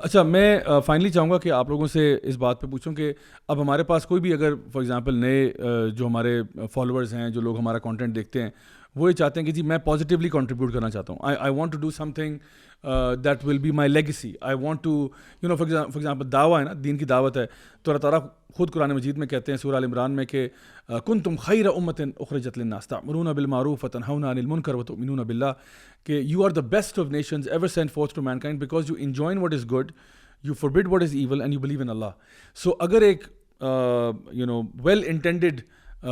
اچھا میں فائنلی چاہوں گا کہ آپ لوگوں سے اس بات پہ پوچھوں کہ اب ہمارے پاس کوئی بھی اگر فار ایگزامپل نئے جو ہمارے فالوورز ہیں, جو لوگ ہمارا کانٹینٹ دیکھتے ہیں, وہ یہ چاہتے ہیں کہ جی میں پازیٹیولی کنٹریبیوٹ کرنا چاہتا ہوں, I want to do something that will be my legacy, I want to you know for example دعویٰ ہے نا, دین کی دعوت ہے, تو اللہ تعالیٰ خود قرآن مجید میں کہتے ہیں سورہ ال عمران میں کہ کنتم خیر امۃ اخرجت للناس تأمرون بالمعروف وتنہون عن المنکر وتؤمنون باللہ, کہ you are the best of nations ever sent forth to mankind because you enjoin what is good, you forbid what is evil and you believe in Allah. So اگر ایک well intended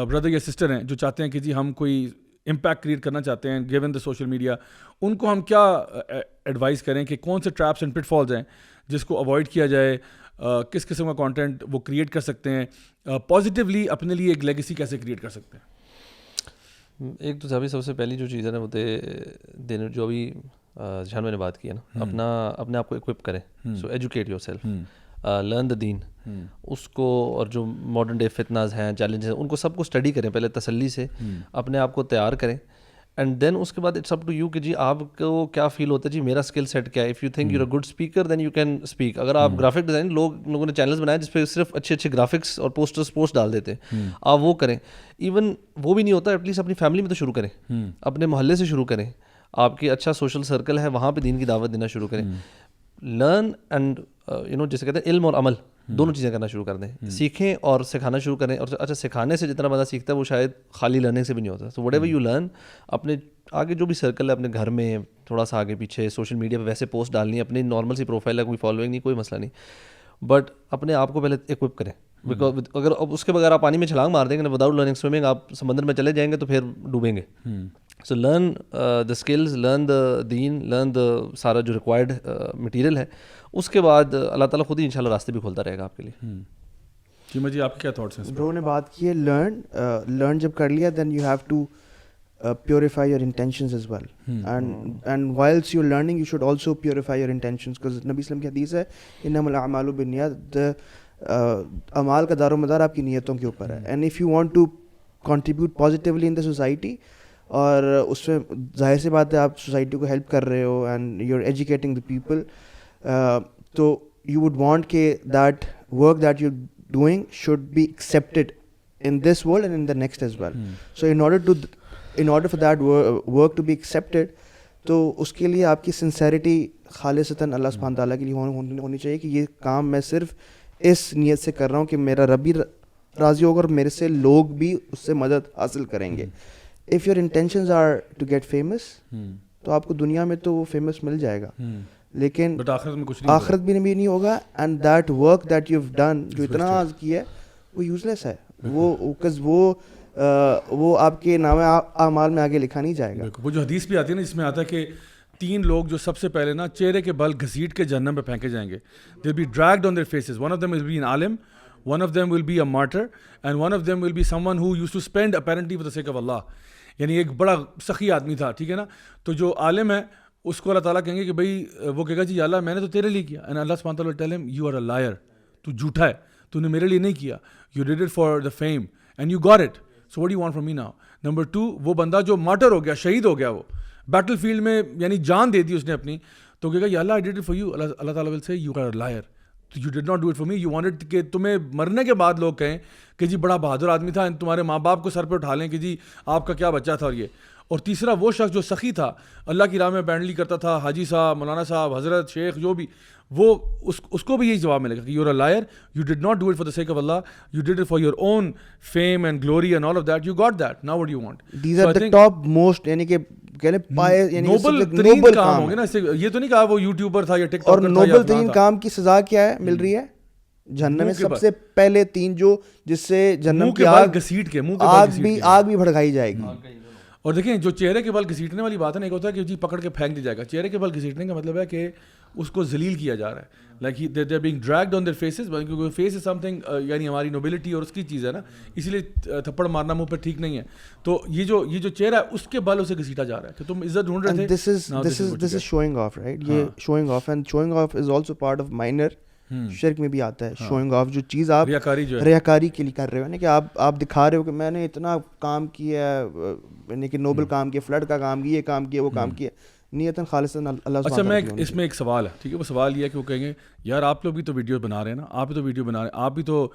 brother یا sister ہیں جو چاہتے ہیں کہ جی ہم کوئی امپیکٹ کریٹ کرنا چاہتے ہیں given the social media, ان کو ہم کیا ایڈوائز کریں کہ کون سے ٹریپس اینڈ پٹ فالز ہیں جس کو اوائڈ کیا جائے, کس قسم کا کانٹینٹ وہ کریٹ کر سکتے ہیں, پازیٹیولی اپنے لیے ایک لیگیسی کیسے کریٹ کر سکتے ہیں؟ ایک تو سب سے پہلی جو چیز ہے نا وہ دینے جو ابھی جہاں میں نے بات کی ہے نا, اپنے آپ کو اکوپ کریں, so educate yourself, learn the دین, اس کو, اور جو ماڈرن ڈے فتناز ہیں, چیلنجز ہیں, ان کو سب کو اسٹڈی کریں پہلے تسلی سے, اپنے آپ کو تیار کریں, اینڈ دین اس کے بعد اٹس اپ ٹو یو کہ جی آپ کو کیا فیل ہوتا ہے, جی میرا اسکل سیٹ کیا ہے. If you think you are good speaker then you can speak. اگر آپ گرافک ڈیزائن, لوگوں نے چینلز بنائے جس پہ صرف اچھے گرافکس اور پوسٹ ڈال دیتے ہیں, آپ وہ کریں. ایون وہ بھی نہیں ہوتا, ایٹ لیسٹ اپنی فیملی میں تو شروع کریں, اپنے محلے سے شروع کریں, آپ کی اچھا سوشل سرکل ہے وہاں پہ دین کی دعوت دینا شروع کریں. لرن اینڈ جسے کہتے ہیں علم اور عمل, دونوں چیزیں کرنا شروع کر دیں, سیکھیں اور سکھانا شروع کریں. اور اچھا سکھانے سے جتنا بندہ سیکھتا ہے وہ شاید خالی لرننگ سے بھی نہیں ہوتا. So what ever you learn, اپنے آگے جو بھی سرکل ہے اپنے گھر میں تھوڑا سا آگے پیچھے, سوشل میڈیا پہ ویسے پوسٹ ڈالنی ہے, اپنی نارمل سی پروفائل ہے, کوئی فالوئنگ نہیں, کوئی مسئلہ نہیں, بٹ اپنے آپ کو پہلے اکوپ کریں. بیکاز اگر اس کے بغیر آپ پانی میں چھلانگ مار دیں گے, وداؤٹ لرننگ سوئمنگ, آپ سمندر میں چلے جائیں گے تو پھر ڈوبیں گے. So learn the skills, learn the دین, لرن دا سارا جو ریکوائرڈ مٹیریل ہے. اس کے بعد اللہ تعالیٰ خود ہی انشاءاللہ راستے بھی کھولتا رہے گا آپ کے لیے. چیمہ جی آپ کے کیا تھاٹس ہیں؟ برو نے بات کی ہے لرن جب کر لیا then you have to purify your intentions as well, and whilst you're learning you should also purify your intentions, because نبی اسلام کی حدیث ہے انما الاعمال بالنیات, اعمال کا دار و مدار آپ کی نیتوں کے اوپر ہے. and if you want to contribute positively in the society, اور اس میں ظاہر سی بات ہے آپ سوسائٹی کو ہیلپ کر رہے ہو and you're educating the people, تو you would want کہ that work that you're doing should be accepted in this world and in the next as well. So in order for that work to be accepted, تو اس کے لیے آپ کی sincerity خالصتاً اللہ سبحانہ تعالیٰ کے لیے ہونی چاہیے کہ یہ کام میں صرف اس نیت سے کر رہا ہوں کہ میرا رب بھی راضی ہوگا اور میرے سے لوگ بھی اس سے مدد حاصل کریں گے. if your intentions are to get famous, تو آپ کو دنیا میں تو وہ فیمس مل جائے گا, لیکن آخرت بھی نہیں ہوگا. and that work that you've done, جو اتنا آج کیا ہے وہ یوزلیس ہے, وہ آپ کے نام اعمال میں آگے لکھا نہیں جائے گا. وہ جو حدیث بھی آتی ہے نا جس میں آتا ہے کہ 3 لوگ جو سب سے پہلے نا چہرے کے بل گھسیٹ کے جہنم پہ پھینکے جائیں گے. they'll be dragged on their faces. one of them will be an alim, one of them will be a martyr, and one of them will be someone who used to spend apparently for the sake of Allah. یعنی ایک بڑا سخی آدمی تھا, ٹھیک ہے نا, تو جو عالم ہے اس کو اللہ تعالیٰ کہیں گے کہ بھائی, وہ کہے گا جی اللہ میں نے تو تیرے لیے کیا, and Allah subhanahu wa ta'ala will tell him you are a liar, تو جھوٹا ہے, تو نے میرے لیے نہیں کیا, you did it for the fame and you got it, so what do you want from me now. Number 2, وہ بندہ جو مارٹر ہو گیا, شہید ہو گیا, وہ بیٹل فیلڈ میں یعنی جان دے دی اس نے اپنی, تو کہے گا یا اللہ I did it for you. اللہ تعالیٰ will say you are a liar, you did not do it for me, you wanted کہ تمہیں مرنے کے بعد لوگ کہیں کہ جی بڑا بہادر آدمی تھا, تمہارے ماں باپ کو سر پہ اٹھا لیں کہ جی آپ کا کیا بچہ تھا. اور یہ, اور تیسرا وہ شخص جو سخی تھا, اللہ کی راہ میں بینڈلی کرتا تھا, حاجی صاحب, مولانا صاحب, حضرت, شیخ, جو بھی, وہ اس کو بھی یہی جواب ملے گا کہ you're a liar, you did not do it for the sake of Allah, you did it for your own fame and glory and all of that, you got that, now what do you want. These are the top most, یعنی کہ کہنے پائے, یعنی Nobel ترین کام ہو گیا نا. یہ تو نہیں کہا وہ یوٹیوبر تھا یا ٹک ٹاکر تھا, اور نوبل ترین کام کی سزا کیا ہے مل رہی ہے جہنم میں. سب سے پہلے 3 جو جس سے جہنم کی آگ گھسیٹ کے آگ بھی بھڑکائی جائے گی. اور دیکھیں جو چہرے کے بل گھسیٹنے والی بات ہے نا, ایک ہوتا ہے کہ جی پکڑ کے پھینک دیا جائے گا. چہرے کے بل گھسیٹنے کا مطلب ہے کہ اس کو ذلیل کیا جا رہا ہے, like they are being dragged on their faces, کیونکہ فیس از سم تھنگ, یعنی ہماری نوبلٹی اور اس کی چیز ہے نا, اسی لیے تھپڑ مارنا منہ پہ ٹھیک نہیں ہے. تو یہ جو چہرہ ہے اس کے بل اسے گھسیٹا جا رہا ہے کہ تم عزت ڈھونڈ رہے تھے. this is showing off, right? یہ showing off, and showing off is also part of minor شرک میں بھی آتا ہے. شوئنگ آف, جو چیز آپ ریاکاری کے لیے کر رہے ہو, یعنی کہ آپ دکھا رہے ہو کہ میں نے اتنا کام کیا ہے, یعنی کہ نوبل کام کیا, فلڈ کا کام کیا, یہ کام کیا, وہ کام کیا. نیتاً خالصاً اللہ اچھا میں اس میں ایک سوال ہے, ٹھیک ہے, وہ سوال یہ ہے کہ وہ کہیں گے یار آپ لوگ بھی تو ویڈیو بنا رہے ہیں نا, آپ بھی تو ویڈیو بنا رہے ہیں, آپ بھی تو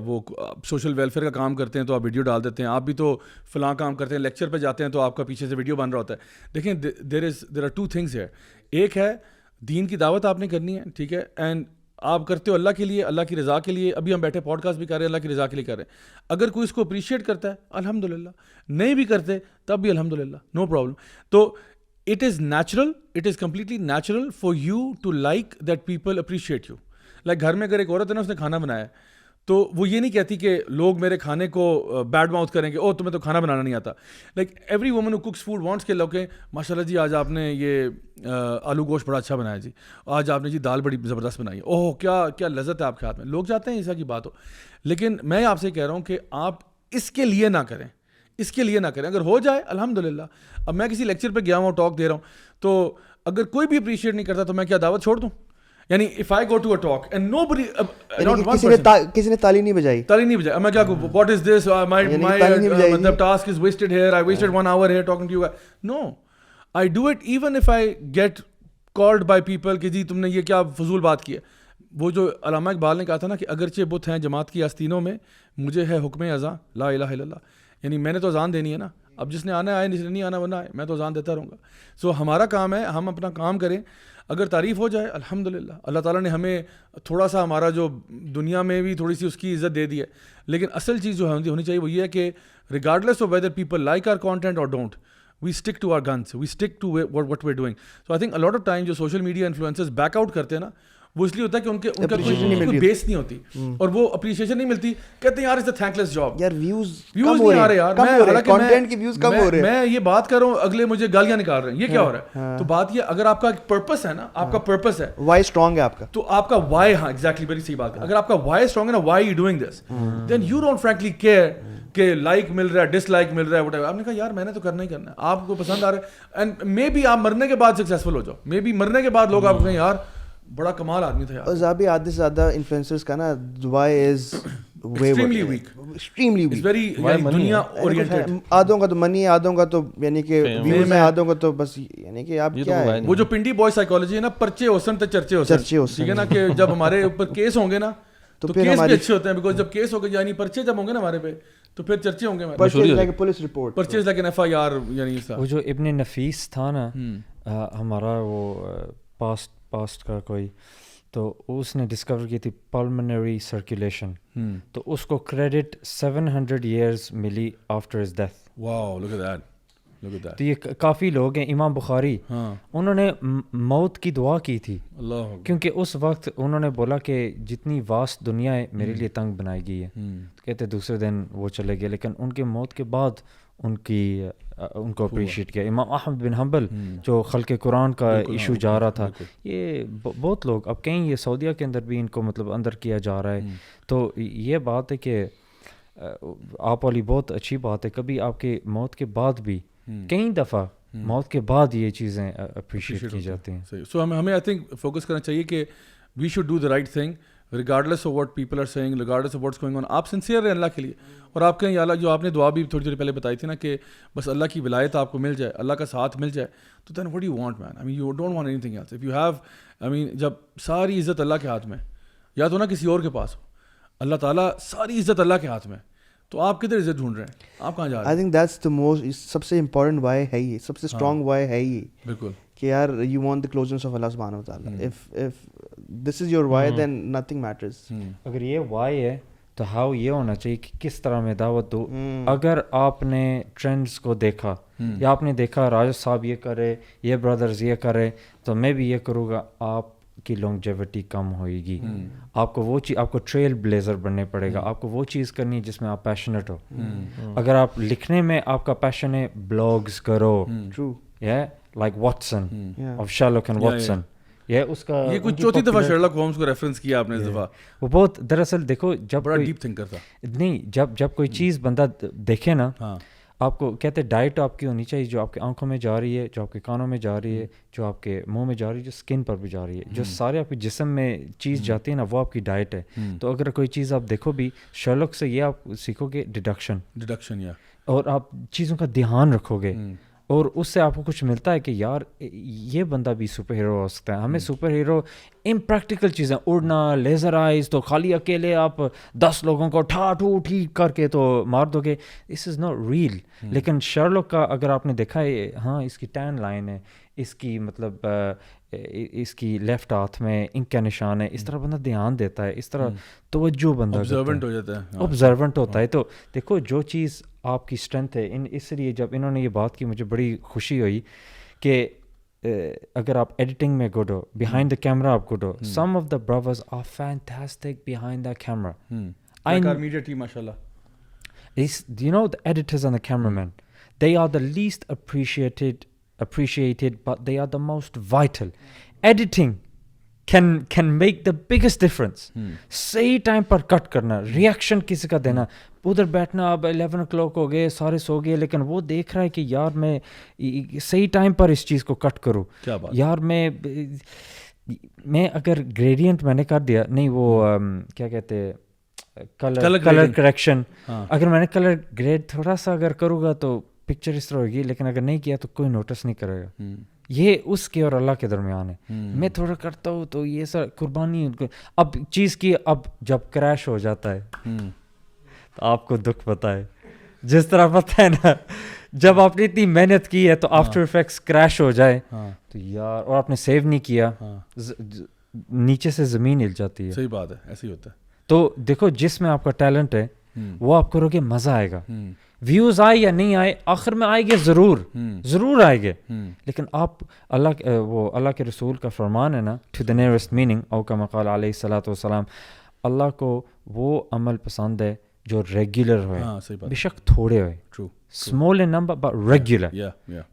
وہ سوشل ویلفیئر کا کام کرتے ہیں تو آپ ویڈیو ڈال دیتے ہیں, آپ بھی تو فلاں کام کرتے ہیں, لیکچر پہ جاتے ہیں تو آپ کا پیچھے سے ویڈیو بن رہا ہوتا ہے. دیکھیں دیر آر ٹو تھنگس ہے. ایک ہے دین کی دعوت آپ نے کرنی ہے, ٹھیک ہے, اینڈ آپ کرتے ہو اللہ کے لیے, اللہ کی رضا کے لیے. ابھی ہم بیٹھے پوڈ کاسٹ بھی کر رہے ہیں, اللہ کی رضا کے لیے کر رہے ہیں. اگر کوئی اس کو اپریشیٹ کرتا ہے الحمدللہ, نہیں بھی کرتے تب بھی الحمدللہ, نو پرابلم. تو it is natural, it is completely natural for you to like that people appreciate you. Like گھر میں اگر ایک عورت ہے نا, اس نے کھانا بنایا ہے تو وہ یہ نہیں کہتی کہ لوگ میرے کھانے کو بیڈ ماؤتھ کریں گے, او تمہیں تو کھانا بنانا نہیں آتا. لائک ایوری وومن ہو کوکس فوڈ وانٹس کہ لوگ کہیں ماشاء اللہ جی آج آپ نے یہ آلو گوشت بڑا اچھا بنایا جی, آج آپ نے جی دال بڑی زبردست بنائی ہے, اوہ کیا لذت ہے آپ کے ہاتھ میں. لوگ چاہتے ہیں ایسا کی بات ہو, لیکن میں آپ سے کہہ رہا ہوں کہ آپ اس کے لیے نہ کریں, اس کے لیے نہ کریں. اگر ہو جائے الحمدللہ. اب میں کسی لیکچر پہ گیا ہوں, ٹاک دے رہا ہوں, تو اگر کوئی بھی اپریشیٹ نہیں کرتا تو میں کیا دعوت چھوڑ دوں؟ یعنی if I go to a talk and nobody not one person کسی نے تالی نہیں بجائی میں کیا کہوں, what is this, my task is wasted here, I wasted 1 hour here talking to you guys. No, I do it even if I get called by people کہ جی تم نے یہ کیا فضول بات کی ہے. وہ جو علامہ اقبال نے کہا تھا نا کہ اگرچہ بت ہیں جماعت کی آستینوں میں, مجھے ہے حکم اذاں لا الہ الا اللہ. یعنی میں نے تو اذان دینی ہے نا, اب جس نے آنا آئے, جس نے نہیں آنا وہ نہ آئے, میں تو اذان دیتا رہوں گا. سو ہمارا کام ہے ہم اپنا کام کریں, اگر تعریف ہو جائے الحمدللہ. اللہ تعالیٰ نے ہمیں تھوڑا سا ہمارا جو دنیا میں بھی تھوڑی سی اس کی عزت دے دی ہے, لیکن اصل چیز جو ہونی چاہیے وہ یہ ہے کہ regardless of whether people like are content اور don't, we stick to our guns, we stick to what we're doing. So I think a lot of times جو social media influencers back out کرتے ہیں نا, وہ اس لیے ہوتا ہے کہ ان کا کوئی بیس نہیں ہوتی اور وہ اپریشیشن نہیں ملتی. کہتے ہیں یار اٹس اے تھینکلیس جاب, یار ویوز نہیں آ رہے یار, کنٹینٹ کی ویوز کم ہو رہے ہیں. میں یہ بات کر رہا ہوں, اگلے مجھے گالیاں نکال رہے ہیں, یہ کیا ہو رہا ہے؟ تو بات یہ, اگر آپ کا ایک پرپس ہے نا, آپ کا پرپس ہے, وائی اسٹرانگ ہے آپ کا, تو آپ کا وائی, ہاں ایگزیکٹلی بڑی صحیح بات ہے, اگر آپ کا وائی اسٹرانگ ہے نا, why you doing this, then you don't frankly care کہ لائک مل رہا ہے, ڈس لائک مل رہا ہے, وٹ ایور. آپ نے کہا یار میں نے تو کرنا ہی کرنا ہے, آپ کو پسند آ رہا ہے, اینڈ مے بی آپ مرنے کے بعد سکسیزفل ہو جاؤ, مے بی مرنے کے بعد لوگ آپ کو کہیں یار بڑا کمال آدمی تھا یار. زابی آدھے سے زیادہ انفلوئنسرز کا نا why is extremely weak, extremely weak, very دنیا اورینٹڈ. آدھوں کا تو منی ہے, آدھوں کا تو یعنی کہ ویوز ہیں, آدھوں کا تو بس یعنی کہ آپ کیا ہے وہ جو پنڈی بوائے سائیکالوجی ہے نا, پرچے ہوسن تے چرچے ہوسن, ٹھیک ہے نا, کہ جب ہمارے اوپر کیس ہوں گے نا تو کیس بھی اچھے ہوتے ہیں, بیکاز جب کیس ہوگا یعنی پرچے جب ہوں گے نا ہمارے پہ تو پھر چرچے ہوں گے, پولیس رپورٹ, پرچیز لیکن ایف آئی آر. یعنی وہ جو ابن نفیس تھا نا ہمارا, وہ پاسٹ کا کوئی, تو اس نے ڈسکور کی تھی پلمنری سرکولیشن, تو اس کو کریڈٹ 700 ایئرز ملی after his death. Wow, look at that. تو یہ کافی لوگ ہیں. امام بخاری انہوں نے موت کی دعا کی تھی, کیونکہ اس وقت انہوں نے بولا کہ جتنی واسط دنیا ہے میرے لیے تنگ بنائی گئی ہے. کہتے دوسرے دن وہ چلے گئے, لیکن ان کے موت کے بعد ان کو اپریشیٹ کیا. امام احمد بن حنبل جو خلق قرآن کا ایشو جا رہا تھا, یہ بہت لوگ, اب کہیں یہ سعودیہ کے اندر بھی ان کو مطلب اندر کیا جا رہا ہے. تو یہ بات ہے کہ آپ والی بہت اچھی بات ہے, کبھی آپ کے موت کے بعد بھی کئی دفعہ موت کے بعد یہ چیزیں اپریشیٹ کی جاتی ہیں. سو ہمیں آئی تھنک فوکس کرنا چاہیے کہ we should do the right thing regardless of what people are saying, regardless of what's going on. آپ سنسیئر رہیں اللہ کے لیے, اور آپ کہیں اللہ, جو آپ نے دعا بھی تھوڑی دیر پہلے بتائی تھی نا کہ بس اللہ کی ولایت آپ کو مل جائے, اللہ کا ساتھ مل جائے, تو then what you want man. I mean you don't want anything else. If you have, I mean جب ساری عزت اللہ کے ہاتھ میں, یا تو نا کسی اور کے پاس ہو, اللہ تعالیٰ ساری عزت اللہ کے ہاتھ میں, تو آپ کدھر عزت ڈھونڈ رہے ہیں, آپ کہاں جا رہے ہیں؟ I think that's the most, سب سے امپورٹنٹ وائی ہے یہ, سب سے اسٹرانگ وائی ہے یہ, بالکل, کہ یار you want the closeness of اللہ سبحانہ و تعالیٰ. If this is your why then nothing matters. اگر یہ وائی ہے تو ہاؤ یہ ہونا چاہیے کہ کس طرح میں دعوت دوں. اگر آپ نے ٹرینڈس کو دیکھا, یا آپ نے دیکھا راجہ صاحب یہ کرے, یہ برادرز یہ کرے, تو میں بھی یہ کروں گا, آپ کی لانگیوٹی کم ہوئے گی. آپ کو وہ چیز, آپ کو ٹریل بلیزر بننے پڑے گا, آپ کو وہ چیز کرنی ہے جس میں آپ پیشنیٹ ہو. اگر آپ لکھنے میں آپ کا پیشن ہے, بلاگز کرو, ٹرو, یا like Watson of Sherlock and Watson, یہ اس کا, یہ کچھ چوتھی دفعہ شرلک ہومز کو ریفرنس کیا آپ نے اس دفعہ. وہ بہت, دراصل دیکھو جب بڑا ڈیپ تھنکر تھا. نہیں, جب کوئی چیز بندہ دیکھے نا, آپ کو کہتے ہیں ڈائٹ آپ کی ہونی چاہیے جو آپ کی آنکھوں میں جا رہی ہے, جو آپ کے کانوں میں جا رہی ہے, جو آپ کے منہ میں جا رہی ہے, جو اسکن پر بھی جا رہی ہے, جو سارے آپ کے جسم میں چیز جاتی ہے نا, وہ آپ کی ڈائٹ ہے. تو اگر کوئی چیز آپ دیکھو بھی شرلک سے, یہ آپ سیکھو گے ڈیڈکشن, یا اور آپ چیزوں کا دھیان رکھو گے, اور اس سے آپ کو کچھ ملتا ہے کہ یار یہ بندہ بھی سپر ہیرو ہو سکتا ہے. ہمیں سپر ہیرو امپریکٹیکل چیزیں, اڑنا, لیزر آئیز, تو خالی اکیلے آپ 10 لوگوں کو ٹھیک کر کے تو مار دو گے, دس از ناٹ ریئل. لیکن شرلوک کا اگر آپ نے دیکھا ہے, ہاں اس کی ٹین لائن ہے, اس کی مطلب اس کی لیفٹ ہاتھ میں انک کا نشان ہے, اس طرح بندہ دھیان دیتا ہے, اس طرح توجہ بندہ آبزروینٹ ہو جاتا ہے, آبزروینٹ ہوتا ہے. تو دیکھو جو چیز آپ کی اسٹرینتھ ہے, اس لیے جب انہوں نے یہ بات کی مجھے بڑی خوشی ہوئی کہ اگر آپ ایڈیٹنگ میں گڈ ہو, بیہائنڈ دا کیمرا آپ گڈ ہو. Some of the brothers are fantastic behind the camera. Media team ماشاءاللہ. You know, the editors and the cameramen, they are the least appreciated, but they are the most vital. Editing can make the biggest difference. صحیح time پر کٹ کرنا, reaction کسی کا دینا. ادھر بیٹھنا, اب 11 o'clock ہو گئے, سارے سو گئے, لیکن وہ دیکھ رہا ہے کہ یار میں صحیح ٹائم پر اس چیز کو کٹ کروں. یار میں اگر گریڈینٹ میں نے کر دیا, نہیں وہ کیا کہتے کلر کریکشن, اگر میں نے کلر گریڈ تھوڑا سا اگر کروں گا تو پکچر اس طرح ہوگی, لیکن اگر نہیں کیا تو کوئی نوٹس نہیں کرے گا. یہ اس کے اور اللہ کے درمیان ہے. میں تھوڑا کرتا ہوں تو یہ سر قربانی. اب چیز کی, اب جب کریش ہو جاتا ہے تو آپ کو دکھ پتا ہے, جس طرح پتہ ہے نا, جب آپ نے اتنی محنت کی ہے تو آفٹر افیکٹس کریش ہو جائے تو یار, اور آپ نے سیو نہیں کیا, نیچے سے زمین ہل جاتی ہے. صحیح بات ہے, ایسے ہی ہوتا ہے. تو دیکھو جس میں آپ کا ٹیلنٹ ہے وہ آپ کرو گے, مزہ آئے گا. ویوز آئے یا نہیں آئے, آخر میں آئے گے ضرور آئے گے. لیکن آپ اللہ کے رسول کا فرمان ہے نا, ٹو دا نیئرسٹ میننگ, او کما قال علیہ الصلوۃ والسلام, اللہ کو وہ عمل پسند ہے جو ریگولر ہوئے, بے شک تھوڑے ہوئے, small in number but regular.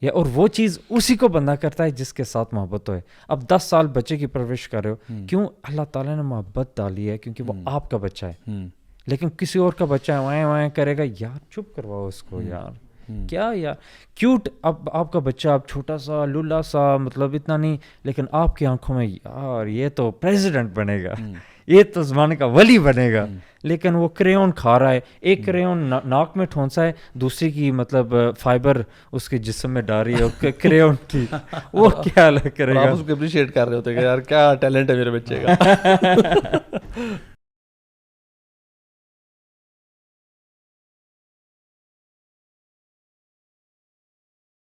یا اور وہ چیز اسی کو بندہ کرتا ہے جس کے ساتھ محبت ہوئے. اب 10 سال بچے کی پرورش کر رہے ہو, کیوں اللہ تعالیٰ نے محبت ڈالی ہے, کیونکہ وہ آپ کا بچہ ہے. لیکن کسی اور کا بچہ ہے وائیں کرے گا, یار چپ کرواؤ اس کو یار, کیا یار کیوٹ. اب آپ کا بچہ اب چھوٹا سا لولا سا, مطلب اتنا نہیں, لیکن آپ کی آنکھوں میں یار یہ تو پریزیڈنٹ بنے گا, یہ تو زمانے کا ولی بنے گا. لیکن وہ کریون کھا رہا ہے, ایک کریون ناک میں ٹھونسا ہے, دوسری کی مطلب فائبر اس کے جسم میں ڈال رہی ہے کریون کی, وہ کیا کرے گا. آپ اس کو اپریشیٹ کر رہے ہوتے کہ یار کیا ٹیلنٹ ہے میرے بچے کا.